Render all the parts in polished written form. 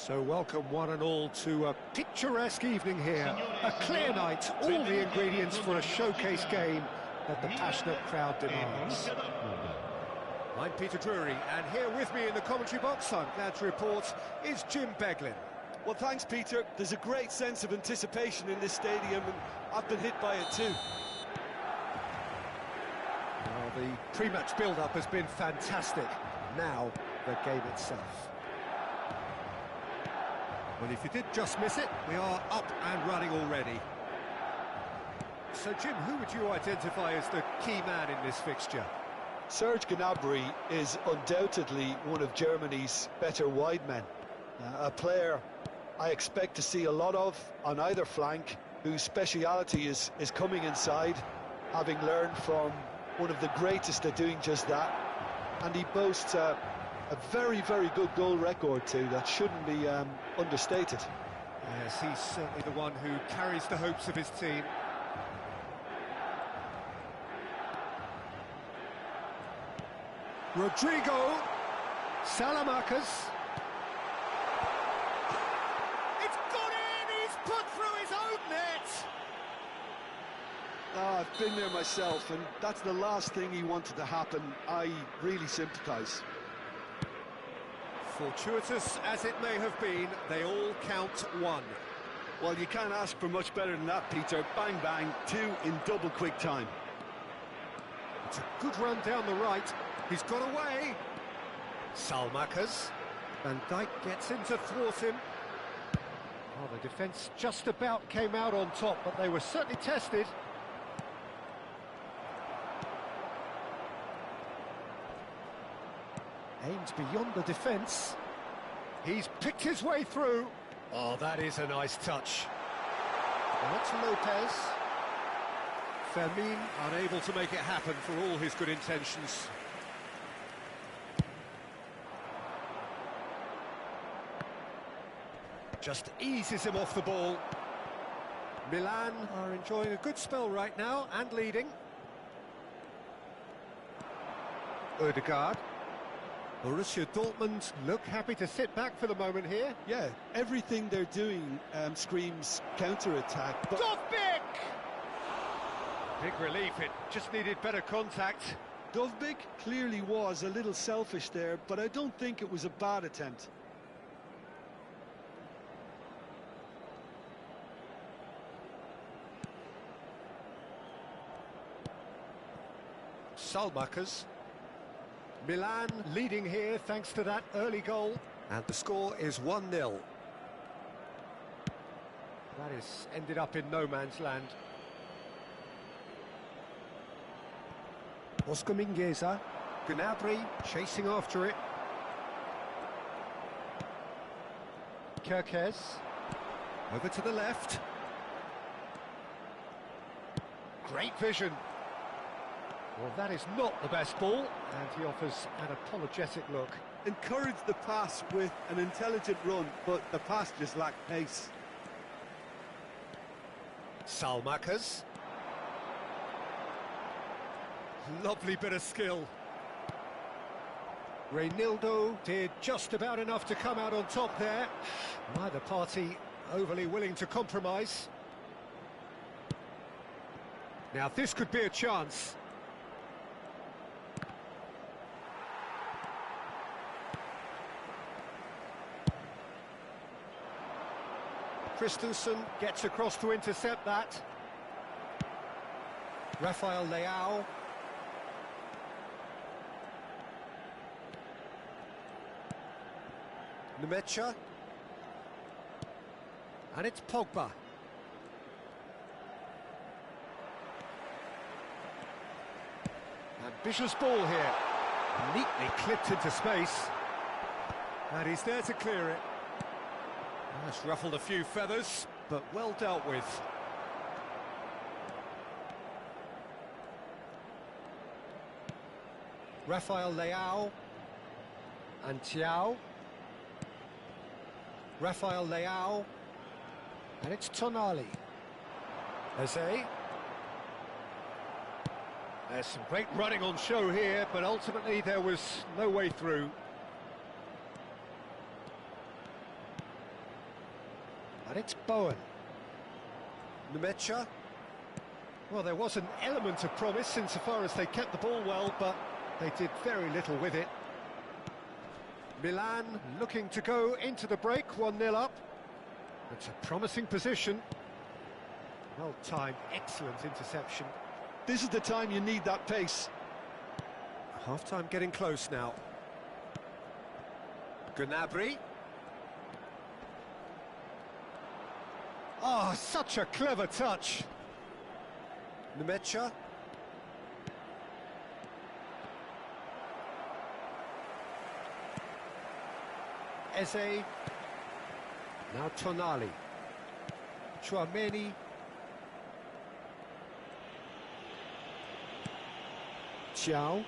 So welcome one and all to a picturesque evening here. A clear night, all the ingredients for a showcase game that the passionate crowd demands. I'm Peter Drury, and here with me in the commentary box, I'm glad to report, is Jim Beglin. Well, thanks, Peter. There's a great sense of anticipation in this stadium, and I've been hit by it too. Well, the pre-match build-up has been fantastic. Now, the game itself. Well, if you did just miss it, we are up and running already. So, Jim, who would you identify as the key man in this fixture? Serge Gnabry is undoubtedly one of Germany's better wide men. A player I expect to see a lot of on either flank, whose speciality is coming inside, having learned from one of the greatest at doing just that. And he boasts a very, very good goal record too, that shouldn't be understated. Yes, he's certainly the one who carries the hopes of his team. Rodrigo Salamanca's. It's gone in, he's put through his own net! I've been there myself, and that's the last thing he wanted to happen. I really sympathise. Fortuitous as it may have been, they all count one. Well, you can't ask for much better than that, Peter. Bang, bang, two in double quick time. It's a good run down the right. He's got away. Salmakas. Van Dijk gets in to thwart him. Oh, the defence just about came out on top, but they were certainly tested. Aims beyond the defence. He's picked his way through. Oh, that is a nice touch. That's Lopez. Fermin unable to make it happen for all his good intentions. Just eases him off the ball. Milan are enjoying a good spell right now and leading. Odegaard. Borussia Dortmund look happy to sit back for the moment here. Yeah, everything they're doing screams counter-attack. But Dovbyk! Big relief, it just needed better contact. Dovbyk clearly was a little selfish there, but I don't think it was a bad attempt. Salmakas. Milan leading here thanks to that early goal. And the score is 1-0. That is ended up in no man's land. Oscar Mingueza. Gnabry chasing after it. Kerkez. Over to the left. Great vision. Well, that is not the best ball, and he offers an apologetic look. Encouraged the pass with an intelligent run, but the pass just lacked pace. Salmakas. Lovely bit of skill. Reinildo did just about enough to come out on top there. Neither party overly willing to compromise. Now this could be a chance. Christensen gets across to intercept that. Rafael Leao. Nemecha. And it's Pogba. Ambitious ball here. Neatly clipped into space. And he's there to clear it. That's ruffled a few feathers, but well dealt with. Rafael Leao. And Thiaw. Rafael Leao. And it's Tonali. Eze. There's some great running on show here, but ultimately there was no way through. And it's Bowen. Nemecha. Well, there was an element of promise insofar as they kept the ball well, but they did very little with it. Milan looking to go into the break, 1-0 up. It's a promising position. Well-timed, excellent interception. This is the time you need that pace. Half-time getting close now. Gnabry. Oh, such a clever touch. Nemecha. Eze. Now Tonali. Chouameni. Chiao.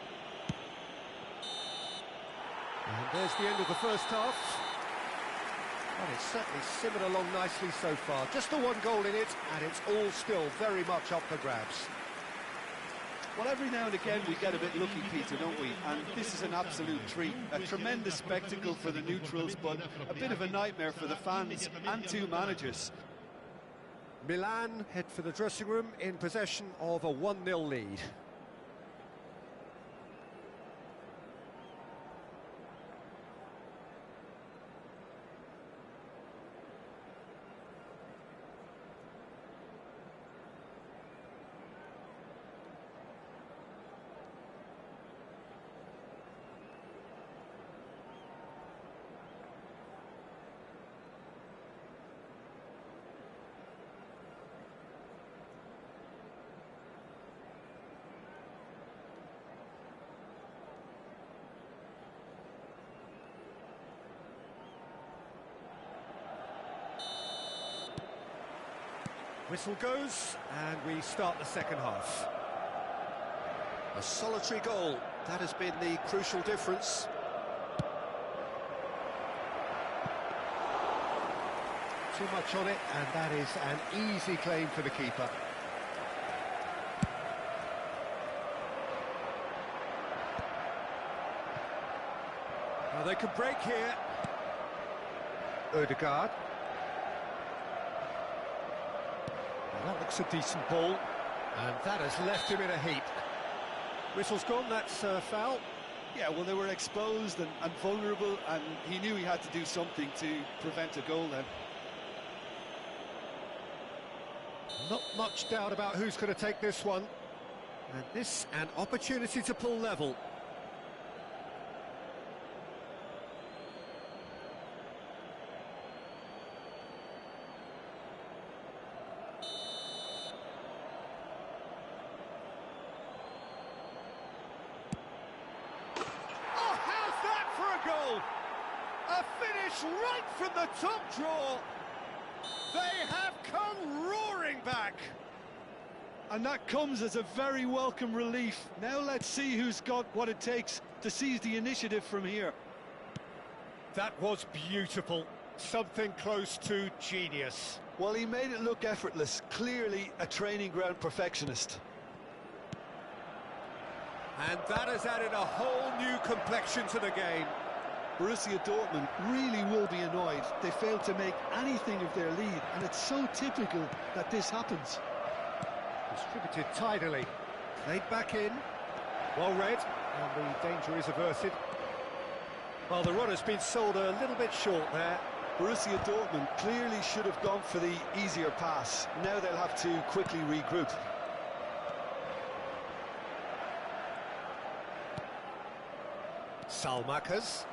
And there's the end of the first half. Well, it's certainly simmered along nicely so far. Just the one goal in it, and it's all still very much up for grabs. Well, every now and again we get a bit lucky, Peter, don't we? And this is an absolute treat. A tremendous spectacle for the neutrals, but a bit of a nightmare for the fans and two managers. Milan head for the dressing room in possession of a 1-0 lead. Whistle goes, and we start the second half. A solitary goal, that has been the crucial difference. Too much on it, and that is an easy claim for the keeper. Now they can break here. Odegaard. That looks a decent ball, and that has left him in a heap. Whistle's gone, that's a foul. Yeah, well, they were exposed and vulnerable, and he knew he had to do something to prevent a goal then. Not much doubt about who's going to take this one. And this, an opportunity to pull level. A finish right from the top draw. They have come roaring back. And that comes as a very welcome relief. Now let's see who's got what it takes to seize the initiative from here. That was beautiful. Something close to genius. Well, he made it look effortless. Clearly a training ground perfectionist. And that has added a whole new complexion to the game. Borussia Dortmund really will be annoyed. They failed to make anything of their lead, and it's so typical that this happens. Distributed tidily. Played back in. Well read, and the danger is averted. Well, the run has been sold a little bit short there. Borussia Dortmund clearly should have gone for the easier pass. Now they'll have to quickly regroup. Salmakas.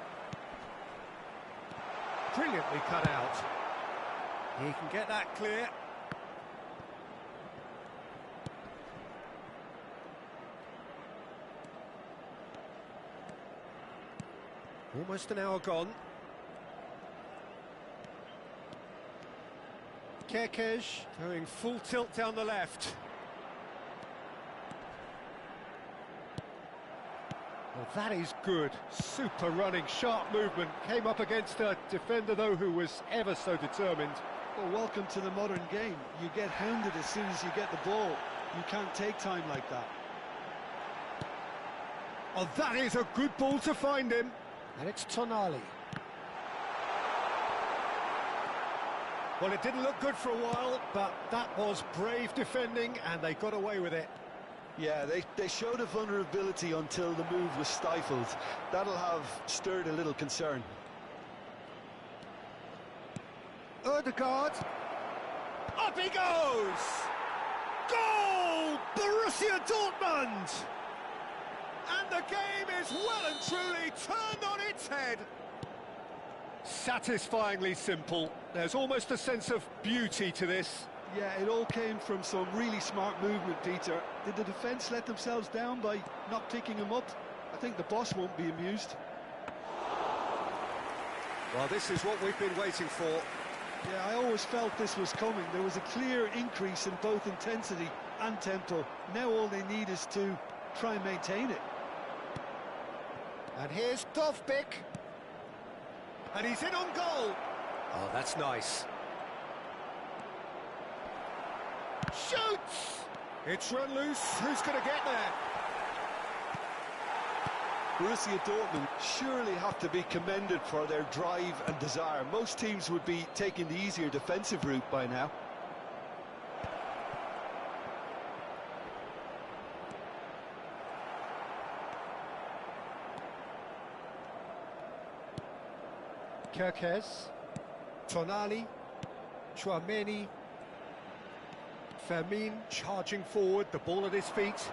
Brilliantly cut out. He can get that clear. Almost an hour gone. Kerkez going full tilt down the left. Well, that is good. Super running, sharp movement. Came up against a defender, though, who was ever so determined. Well, welcome to the modern game. You get hounded as soon as you get the ball. You can't take time like that. Oh, that is a good ball to find him. And it's Tonali. Well, it didn't look good for a while, but that was brave defending, and they got away with it. Yeah, they showed a vulnerability until the move was stifled. That'll have stirred a little concern. Odegaard. Up he goes! Goal! Borussia Dortmund! And the game is well and truly turned on its head. Satisfyingly simple. There's almost a sense of beauty to this. Yeah, it all came from some really smart movement, Peter. Did the defence let themselves down by not picking him up? I think the boss won't be amused. Well, this is what we've been waiting for. Yeah, I always felt this was coming. There was a clear increase in both intensity and tempo. Now all they need is to try and maintain it. And here's Dovbik. And he's in on goal. Oh, that's nice. Shoots! It's run loose. Who's going to get there? Borussia Dortmund surely have to be commended for their drive and desire. Most teams would be taking the easier defensive route by now. Kerkez, Tonali, Chouameni, Fermin charging forward, the ball at his feet.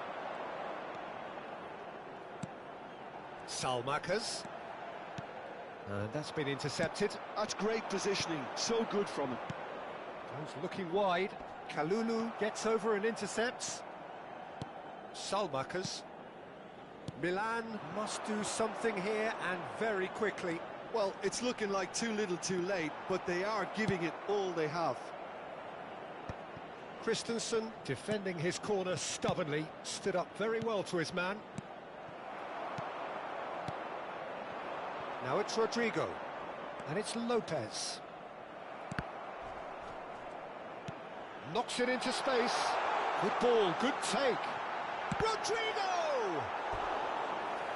Salmakas. And that's been intercepted. That's great positioning, so good from him. Goes looking wide. Kalulu gets over and intercepts. Salmakas. Milan must do something here, and very quickly. Well, it's looking like too little too late, but they are giving it all they have. Christensen defending his corner stubbornly, stood up very well to his man. Now it's Rodrigo, and it's Lopez. Knocks it into space. Good ball, good take. Rodrigo!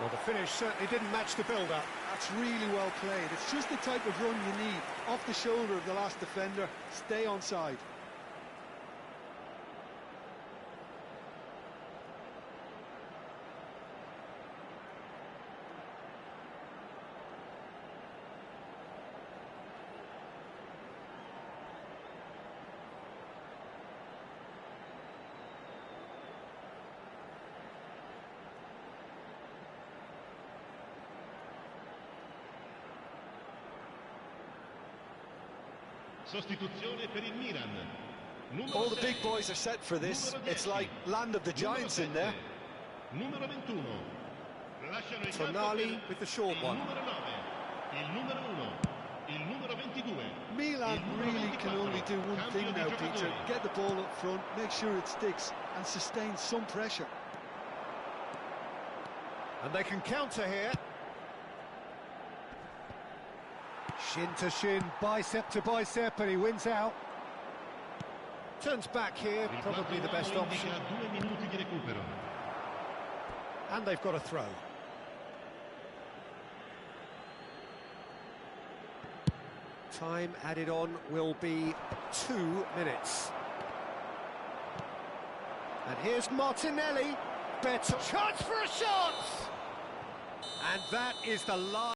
Well, the finish certainly didn't match the build-up. That's really well played. It's just the type of run you need. Off the shoulder of the last defender, stay onside. Sostituzione per il Milan. All the big boys are set for this. It's like land of the giants in there. Numero 21. Tonali with the short one. Il numero 1. Il numero 22. Milan really can only do one thing now, Peter. Get the ball up front, make sure it sticks, and sustain some pressure. And they can counter here. Shin to shin, bicep to bicep, and he wins out. Turns back here, probably the best option. And they've got a throw. Time added on will be 2 minutes. And here's Martinelli. Better chance for a shot! And that is the last.